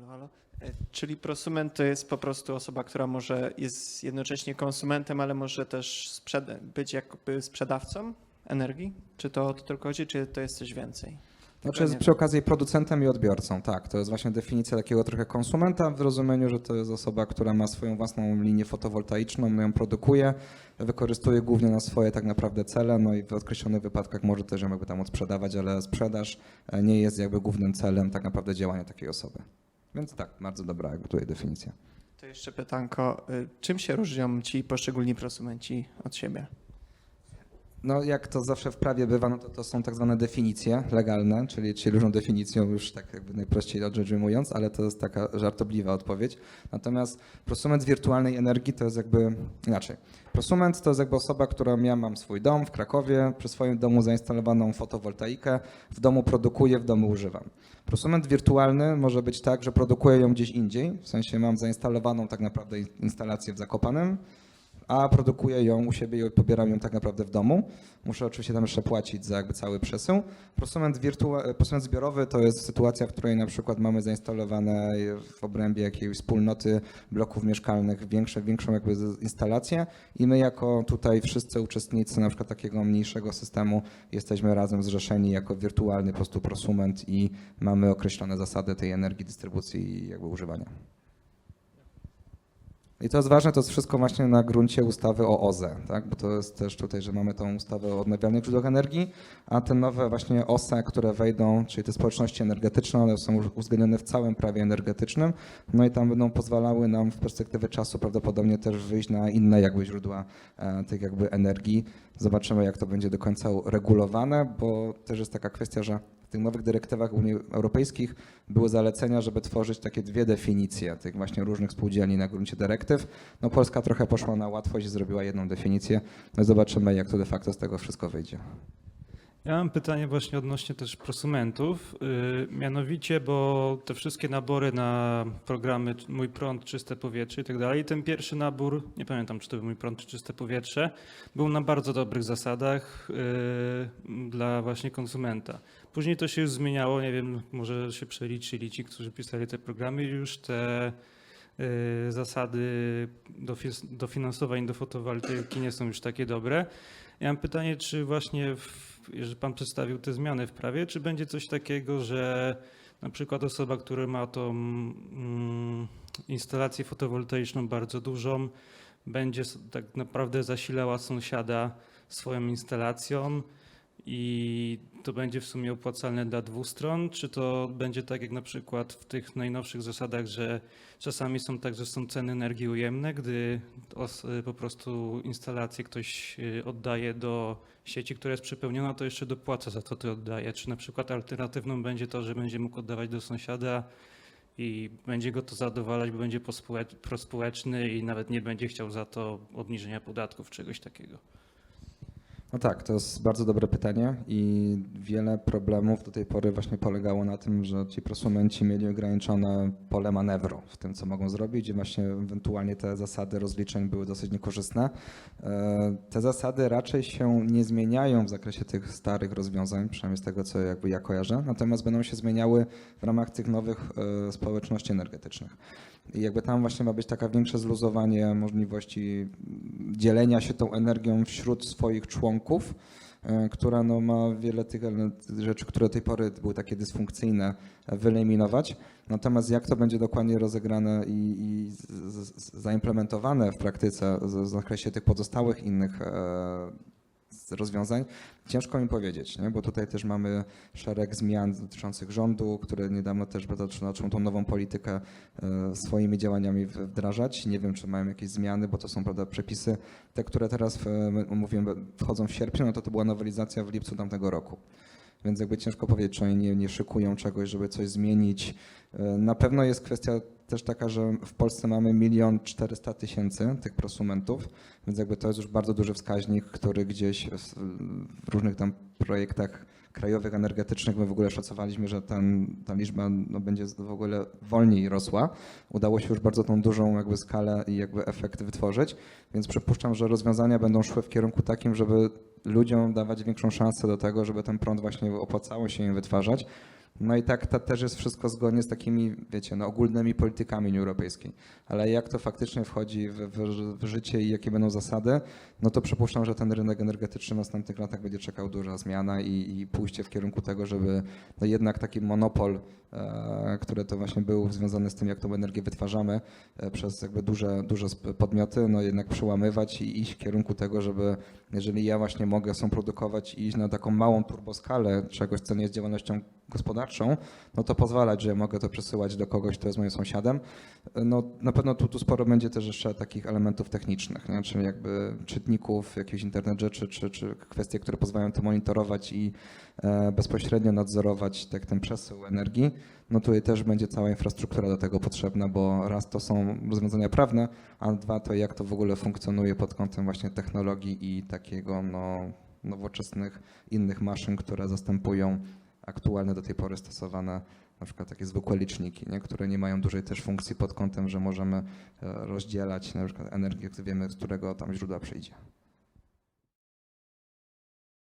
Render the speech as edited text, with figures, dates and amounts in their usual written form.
halo. Czyli prosument to jest po prostu osoba, która może jest jednocześnie konsumentem, ale może też być jakby sprzedawcą energii? Czy to o to tylko chodzi, czy to jest coś więcej? Znaczy jest przy okazji producentem i odbiorcą, tak. To jest właśnie definicja takiego trochę konsumenta w rozumieniu, że to jest osoba, która ma swoją własną linię fotowoltaiczną, ją produkuje, wykorzystuje głównie na swoje tak naprawdę cele, no i w określonych wypadkach może też ją jakby tam odsprzedawać, ale sprzedaż nie jest jakby głównym celem tak naprawdę działania takiej osoby. Więc tak, bardzo dobra jakby tutaj definicja. To jeszcze pytanko, czym się różnią ci poszczególni prosumenci od siebie? No jak to zawsze w prawie bywa, no to są tak zwane definicje legalne, czyli różną definicją już tak jakby najprościej rzecz ujmując, ale to jest taka żartobliwa odpowiedź. Natomiast prosument wirtualnej energii to jest jakby inaczej. Prosument to jest jakby osoba, która mam swój dom w Krakowie, przy swoim domu zainstalowaną fotowoltaikę, w domu produkuję, w domu używam. Prosument wirtualny może być tak, że produkuję ją gdzieś indziej, w sensie mam zainstalowaną tak naprawdę instalację w Zakopanem, a produkuję ją u siebie i pobieram ją tak naprawdę w domu. Muszę oczywiście tam jeszcze płacić za jakby cały przesył. Prosument zbiorowy to jest sytuacja, w której na przykład mamy zainstalowane w obrębie jakiejś wspólnoty bloków mieszkalnych większą jakby instalację i my jako tutaj wszyscy uczestnicy na przykład takiego mniejszego systemu jesteśmy razem zrzeszeni jako wirtualny po prostu prosument i mamy określone zasady tej energii, dystrybucji i jakby używania. I to jest ważne, to jest wszystko właśnie na gruncie ustawy o OZE, tak? Bo to jest też tutaj, że mamy tą ustawę o odnawialnych źródłach energii, a te nowe właśnie OSE, które wejdą, czyli te społeczności energetyczne, one są uwzględnione w całym prawie energetycznym, no i tam będą pozwalały nam w perspektywie czasu prawdopodobnie też wyjść na inne jakby źródła tych jakby energii. Zobaczymy, jak to będzie do końca regulowane, bo też jest taka kwestia, że w tych nowych dyrektywach Unii Europejskich były zalecenia, żeby tworzyć takie dwie definicje tych właśnie różnych spółdzielni na gruncie dyrektyw. No Polska trochę poszła na łatwość i zrobiła jedną definicję. No zobaczymy, jak to de facto z tego wszystko wyjdzie. Ja mam pytanie właśnie odnośnie też prosumentów, mianowicie, bo te wszystkie nabory na programy Mój Prąd, Czyste Powietrze i tak dalej, ten pierwszy nabór, nie pamiętam czy to był Mój Prąd czy Czyste Powietrze, był na bardzo dobrych zasadach dla właśnie konsumenta. Później to się już zmieniało, nie wiem, może się przeliczyli ci, którzy pisali te programy i już te zasady dofinansowań do fotowoltaiki nie są już takie dobre. Ja mam pytanie, czy właśnie, jeżeli Pan przedstawił te zmiany w prawie, czy będzie coś takiego, że na przykład osoba, która ma tą instalację fotowoltaiczną bardzo dużą, będzie tak naprawdę zasilała sąsiada swoją instalacją i to będzie w sumie opłacalne dla dwóch stron, czy to będzie tak jak na przykład w tych najnowszych zasadach, że czasami są tak, że są ceny energii ujemne, gdy po prostu instalację ktoś oddaje do sieci, która jest przepełniona, to jeszcze dopłaca za to, to oddaje. Czy na przykład alternatywną będzie to, że będzie mógł oddawać do sąsiada i będzie go to zadowalać, bo będzie prospołeczny i nawet nie będzie chciał za to obniżenia podatków, czegoś takiego. No tak, to jest bardzo dobre pytanie i wiele problemów do tej pory właśnie polegało na tym, że ci prosumenci mieli ograniczone pole manewru w tym, co mogą zrobić i właśnie ewentualnie te zasady rozliczeń były dosyć niekorzystne. Te zasady raczej się nie zmieniają w zakresie tych starych rozwiązań, przynajmniej z tego, co jakby ja kojarzę, natomiast będą się zmieniały w ramach tych nowych społeczności energetycznych. I jakby tam właśnie ma być taka większe zluzowanie możliwości dzielenia się tą energią wśród swoich członków, która no ma wiele tych rzeczy, które do tej pory były takie dysfunkcyjne, wyeliminować. Natomiast jak to będzie dokładnie rozegrane i zaimplementowane w praktyce w zakresie tych pozostałych innych rozwiązań, ciężko mi powiedzieć, nie? Bo tutaj też mamy szereg zmian dotyczących rządu, które niedawno też zaczną tą nową politykę swoimi działaniami wdrażać. Nie wiem, czy mają jakieś zmiany, bo to są prawda, przepisy, te, które teraz mówimy, wchodzą w sierpniu, no to była nowelizacja w lipcu tamtego roku. Więc jakby ciężko powiedzieć, czy oni nie szykują czegoś, żeby coś zmienić. Na pewno jest kwestia też taka, że w Polsce mamy 1 400 000 tych prosumentów, więc jakby to jest już bardzo duży wskaźnik, który gdzieś w różnych tam projektach krajowych, energetycznych my w ogóle szacowaliśmy, że ta liczba no, będzie w ogóle wolniej rosła. Udało się już bardzo tą dużą jakby skalę i jakby efekt wytworzyć, więc przypuszczam, że rozwiązania będą szły w kierunku takim, żeby ludziom dawać większą szansę do tego, żeby ten prąd właśnie opłacało się im wytwarzać. No i tak to też jest wszystko zgodnie z takimi, wiecie, no, ogólnymi politykami Unii Europejskiej. Ale jak to faktycznie wchodzi w życie i jakie będą zasady, no to przypuszczam, że ten rynek energetyczny w następnych latach będzie czekał duża zmiana i pójście w kierunku tego, żeby no jednak taki monopol, który to właśnie był związany z tym, jak tą energię wytwarzamy przez jakby duże podmioty, no jednak przełamywać i iść w kierunku tego, żeby jeżeli ja właśnie mogę produkować i iść na taką małą turboskalę czegoś, co nie jest działalnością gospodarczą, no to pozwalać, że mogę to przesyłać do kogoś, kto jest moim sąsiadem. No na pewno tu sporo będzie też jeszcze takich elementów technicznych, nie? Czyli jakby czytników, jakiś internet rzeczy, czy kwestie, które pozwalają to monitorować i bezpośrednio nadzorować ten przesył energii. No tutaj też będzie cała infrastruktura do tego potrzebna, bo raz to są rozwiązania prawne, a dwa to jak to w ogóle funkcjonuje pod kątem właśnie technologii i takiego nowoczesnych innych maszyn, które zastępują aktualne do tej pory stosowane na przykład takie zwykłe liczniki, nie? Które nie mają dużej też funkcji pod kątem, że możemy rozdzielać na przykład energię, gdy wiemy, z którego tam źródła przyjdzie.